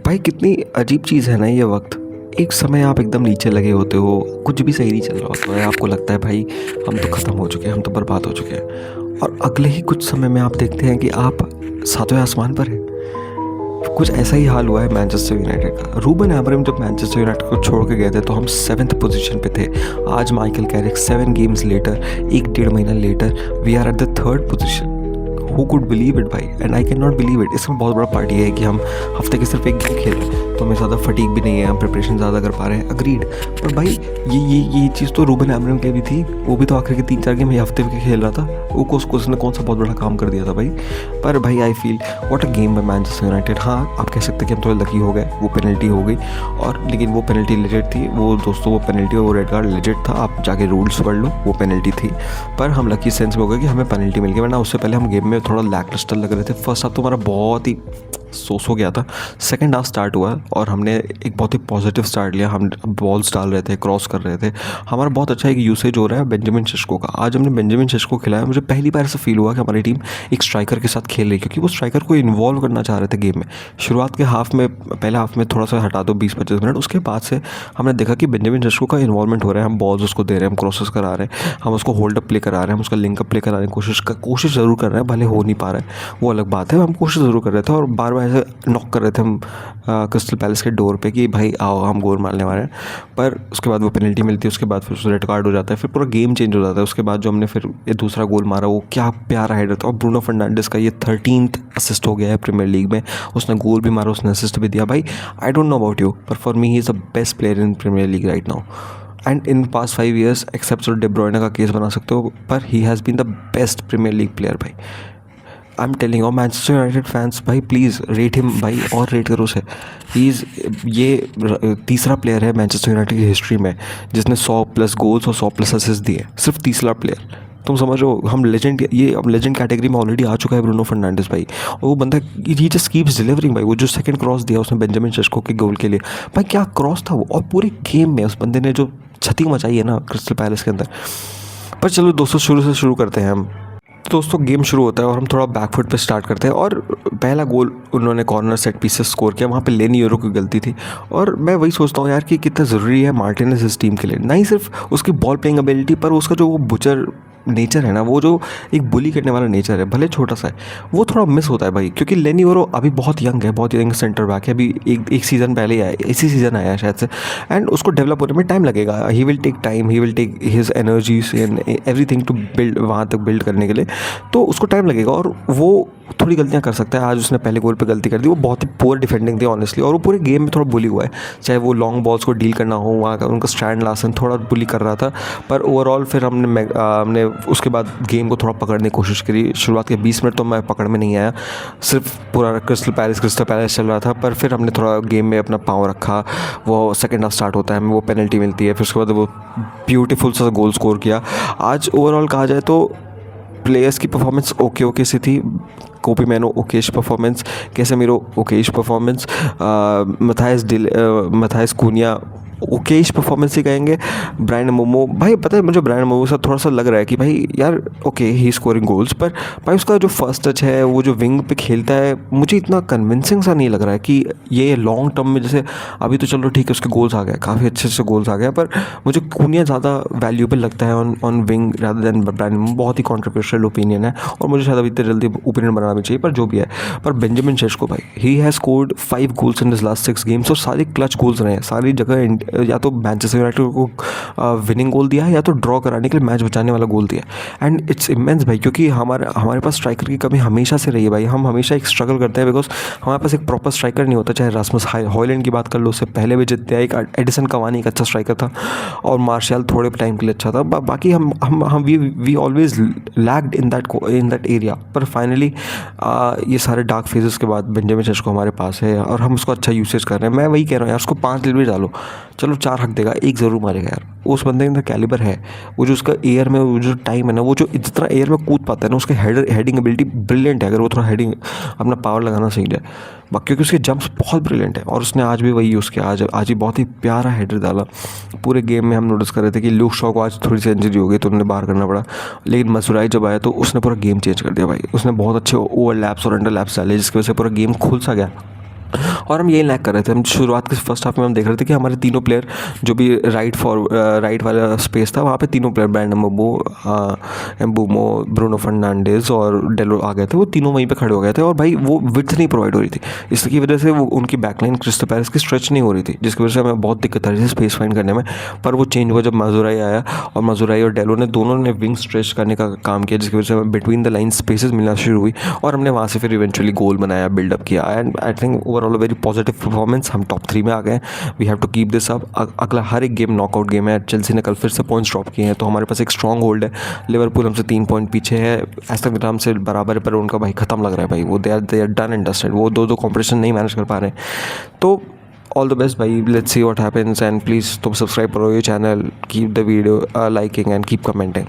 भाई कितनी अजीब चीज़ है ना ये वक्त। एक समय आप एकदम नीचे लगे होते हो, कुछ भी सही नहीं चल रहा होता है, आपको लगता है भाई हम तो ख़त्म हो चुके हैं, हम तो बर्बाद हो चुके हैं। और अगले ही कुछ समय में आप देखते हैं कि आप सातवें आसमान पर हैं। कुछ ऐसा ही हाल हुआ है मैनचेस्टर यूनाइटेड का। रूबन अमोरिम जब मैनचेस्टर यूनाइटेड को छोड़ के गए थे तो हम 7th पोजीशन पे थे। आज माइकल कैरिक 7 गेम्स लेटर, एक डेढ़ महीना later, we are at the 3rd position. Who could believe it भाई, and I can not believe it. इसमें बहुत बड़ा पार्टी है कि हम हफ्ते के सिर्फ एक गेम खेल रहे हैं, तो हमें ज़्यादा फटीक भी नहीं है, हम प्रिपरेशन ज़्यादा कर पा रहे हैं, अग्रीड। पर भाई ये चीज़ तो रूबन अमोरिम के भी थी, वो भी तो आखिर के 3-4 गेम ये हफ्ते के खेल रहा था। वो उसने कौन सा बहुत बड़ा काम कर दिया था भाई। पर भाई I feel what a game by Manchester United. हाँ, आप कह सकते हैं कि हम थोड़े लकी हो गए, वो पेनल्टी हो गई, और लेकिन वो पेनल्टी लेजेड थी। वो दोस्तों वो पेनल्टी और वो रेड कार्ड लेजेड था, आप जाके रूल्स पढ़ लो, वो पेनल्टी थी। पर हम लकी सेंस में हो गए कि हमें पेनल्टी मिल गई, वरना उससे पहले हम गेम में थोड़ा लैकलस्टर लग रहे थे। फर्स्ट हाफ तो हमारा बहुत ही सोस हो गया था। सेकंड हाफ स्टार्ट हुआ और हमने एक बहुत ही पॉजिटिव स्टार्ट लिया। हम बॉल्स डाल रहे थे, क्रॉस कर रहे थे, हमारा बहुत अच्छा एक यूसेज हो रहा है बेंजामिन शेस्को का। आज हमने बेंजामिन शेस्को खिलाया, मुझे पहली बार ऐसा फील हुआ कि हमारी टीम एक स्ट्राइकर के साथ खेल रही है, क्योंकि वो स्ट्राइकर को इन्वॉल्व करना चाह रहे थे गेम में। शुरुआत के हाफ में, पहले हाफ में थोड़ा सा हटा दो 20-25 मिनट, उसके बाद से हमने देखा कि बेंजामिन शेस्को का इन्वॉल्वमेंट हो रहा है। हम बॉल्स उसको दे रहे हैं, हम क्रॉसेस करा रहे हैं, हम उसको होल्ड अप प्ले करा रहे हैं, हम उसका लिंक अप प्ले कराने की कोशिश ज़रूर कर रहे हैं। भले हो नहीं पा रहा है वो अलग बात है, हम कोशिश ज़रूर कर रहे थे और बार बार ऐसे नॉक कर रहे थे हम क्रिस्टल पैलेस के डोर पे कि भाई आओ हम गोल मारने वाले हैं। पर उसके बाद वो पेनल्टी मिलती है, उसके बाद फिर रेड कार्ड हो जाता है, फिर पूरा गेम चेंज हो जाता है। उसके बाद जो हमने फिर ये दूसरा गोल मारा, वो क्या प्यारा हेडर था। और ब्रूनो फर्नांडिस का ये 13th असिस्ट हो गया है प्रीमियर लीग में। उसने गोल भी मारा, उसने असिस्ट भी दिया। भाई I don't know about you, पर for me he is the best player in Premier League right now and in past 5 years, except De Bruyne का केस बना सकते हो, पर he has been the best Premier League player भाई। I am telling और Manchester United fans भाई please rate him भाई, और रेट करो उसे। ही इज़ ये तीसरा प्लेयर है मैनचेस्टर यूनाइटेड की हिस्ट्री में जिसने 100+ गोल्स और 100+ असिस्ट दिए, सिर्फ तीसरा प्लेयर। तुम समझो हम लेजेंड, ये अब लेजेंड कैटेगरी में ऑलरेडी आ चुका है ब्रूनो फर्नांडिस भाई। और वो बंदा ही जस्ट कीप्स डिलीवरिंग भाई। वो जो सेकंड क्रॉस दिया उसने बेंजामिन शेस्को के गोल के लिए, भाई क्या क्रॉस था वो। और पूरे गेम में उस बंदे ने जो क्षति मचाई है ना क्रिस्टल पैलेस के अंदर। पर चलो दोस्तों शुरू करते हैं हम। तो दोस्तों गेम शुरू होता है और हम थोड़ा बैकफुट पे स्टार्ट करते हैं, और पहला गोल उन्होंने कॉर्नर सेट पीस से स्कोर किया। वहाँ पे लेनी यूरो की गलती थी, और मैं वही सोचता हूँ यार कि कितना ज़रूरी है मार्टिनेज इस टीम के लिए। नहीं सिर्फ उसकी बॉल प्लेइंग एबिलिटी, पर उसका जो वो बुचर नेचर है ना, वो जो एक बुली करने वाला नेचर है, भले छोटा सा है, वो थोड़ा मिस होता है भाई। क्योंकि लेनी यूरो अभी बहुत यंग है, बहुत यंग सेंटर बैक है, अभी एक सीज़न पहले ही आया, इसी सीज़न आया है शायद से, एंड उसको डेवलप होने में टाइम लगेगा। He will take time, he will take his energies and everything to build, वहाँ तक बिल्ड करने के लिए तो उसको टाइम लगेगा। और वो थोड़ी गलतियां कर सकता है। आज उसने पहले गोल पे गलती कर दी, वो बहुत ही पुअर डिफेंडिंग थी ऑनेस्टली, और वो पूरे गेम में थोड़ा बुली हुआ है। चाहे वो लॉन्ग बॉल्स को डील करना हो, वहाँ का उनका स्टैंड लासन थोड़ा बुली कर रहा था। पर ओवरऑल फिर हमने उसके बाद गेम को थोड़ा पकड़ने की कोशिश करी। शुरुआत के 20 मिनट तो मैं पकड़ में नहीं आया, सिर्फ पूरा क्रिस्टल पैलेस चल रहा था। पर फिर हमने थोड़ा गेम में अपना पाँव रखा। वो सेकेंड हाफ स्टार्ट होता है, हमें वो पेनल्टी मिलती है, फिर उसके बाद वो ब्यूटीफुल सा गोल स्कोर किया। आज ओवरऑल कहा जाए तो प्लेयर्स की परफॉर्मेंस ओके सी थी। Copy मैनो Okesh performance, Casemiro Okesh performance, Matthias कुनिया ओकेश परफॉर्मेंस ही कहेंगे। ब्रायन मोमो भाई, पता है मुझे ब्रायन मोमो से थोड़ा सा लग रहा है कि भाई यार ओके ही स्कोरिंग गोल्स, पर भाई उसका जो फर्स्ट टच है, वो जो विंग पे खेलता है, मुझे इतना कन्विंसिंग सा नहीं लग रहा है कि ये लॉन्ग टर्म में, जैसे अभी तो चलो ठीक है उसके गोल्स आ गए, काफ़ी अच्छे गोल्स आ गए, पर मुझे कुनिया ज़्यादा वैल्यूएबल लगता है on wing rather than Bryan मोमो। बहुत ही कॉन्ट्रोवर्शियल ओपिनियन है और मुझे शायद अभी इतने जल्दी ओपिनियन बनाना भी चाहिए, पर जो भी है। पर बेंजामिन शेस्को भाई, he has scored 5 goals in this last 6 games, और सारे क्लच गोल्स रहे हैं। सारी जगह या तो मैनचेस्टर यूनाइटेड को विनिंग गोल दिया है, या तो ड्रॉ कराने के लिए मैच बचाने वाला गोल दिया। एंड इट्स इमेंस भाई, क्योंकि हमारे पास स्ट्राइकर की कमी हमेशा से रही है भाई। हम हमेशा एक स्ट्रगल करते हैं बिकॉज हमारे पास एक प्रॉपर स्ट्राइकर नहीं होता। चाहे रास्मस हॉयलैंड की बात कर लो, उससे पहले भी जितने एक एडिसन कवानी एक अच्छा स्ट्राइकर था, और मार्शल थोड़े टाइम के लिए अच्छा था। बाकी हम we always lagged in that area. पर फाइनली ये सारे डार्क फेजेस के बाद बेंजामिन शेस्को हमारे पास है, और हम उसको अच्छा यूसेज कर रहे हैं। मैं वही कह रहा हूँ यार, उसको 5 डिलीवरी डालो, चलो 4 हक देगा, 1 ज़रूर मारेगा यार। उस बंदे के अंदर कैलिबर है। वो जो उसका एयर में वो जो टाइम है ना, वो जो जितना एयर में कूद पाता है ना, उसका हेडिंग एबिलिटी ब्रिलियंट है। अगर वो थोड़ा हेडिंग अपना पावर लगाना सीख जाए, क्योंकि उसके जंप्स बहुत ब्रिलियंट है। और उसने आज भी वही यूज़ किया। आज ही बहुत ही प्यारा हेडर डाला। पूरे गेम में हम नोटिस कर रहे थे कि लूक शॉ को आज थोड़ी सी इंजरी हो गई तो उन्हें बाहर करना पड़ा, लेकिन मसुराई जब आया तो उसने पूरा गेम चेंज कर दिया भाई। उसने बहुत अच्छे ओवरलैप्स और अंडरलैप्स डाले, जिसकी वजह से पूरा गेम खुल सा गया। और हम यही लैक कर रहे थे। हम शुरुआत के फर्स्ट हाफ में हम देख रहे थे कि हमारे तीनों प्लेयर जो भी राइट वाला स्पेस था वहाँ पे तीनों player Bryan Mbeumo, Mbeumo, Bruno Fernandes और डेलो आ गए थे। वो तीनों वहीं पे खड़े हो गए थे और भाई वो विड्थ नहीं प्रोवाइड हो रही थी। इसकी वजह से वो उनकी बैकलाइन क्रिस्टल पैलेस की स्ट्रेच नहीं हो रही थी, जिसकी वजह से हमें बहुत दिक्कत आ रही थी स्पेस फाइंड करने में। पर वो चेंज हुआ जब माजुराई आया और माजुराई और डेलो ने दोनों ने विंग स्ट्रेच करने का काम किया, जिसकी वजह से हमें बिटवीन द लाइन स्पेसेस मिलना शुरू हुई और हमने वहाँ से फिर इवेंचुअली गोल बनाया, बिल्डअप किया। And I think overall a very positive performance. हम टॉप 3 में आ गए। We have to keep this up. अगला हर एक गेम नॉकआउट गेम है। चेल्सी ने कल फिर से पॉइंट्स ड्रॉप किए हैं, तो हमारे पास एक स्ट्रॉन्ग होल्ड है। लिवरपूल हमसे 3 पॉइंट पीछे है, एस्टन विला से बराबर है, पर उनका भाई ख़त्म लग रहा है भाई। वो they are done and dusted. वो दो कॉम्पिटिशन नहीं मैनेज कर पा रहे हैं। तो ऑल द बेस्ट भाई, let's see what happens. And please तुम सब्सक्राइब करो ये channel, keep the video liking and keep commenting.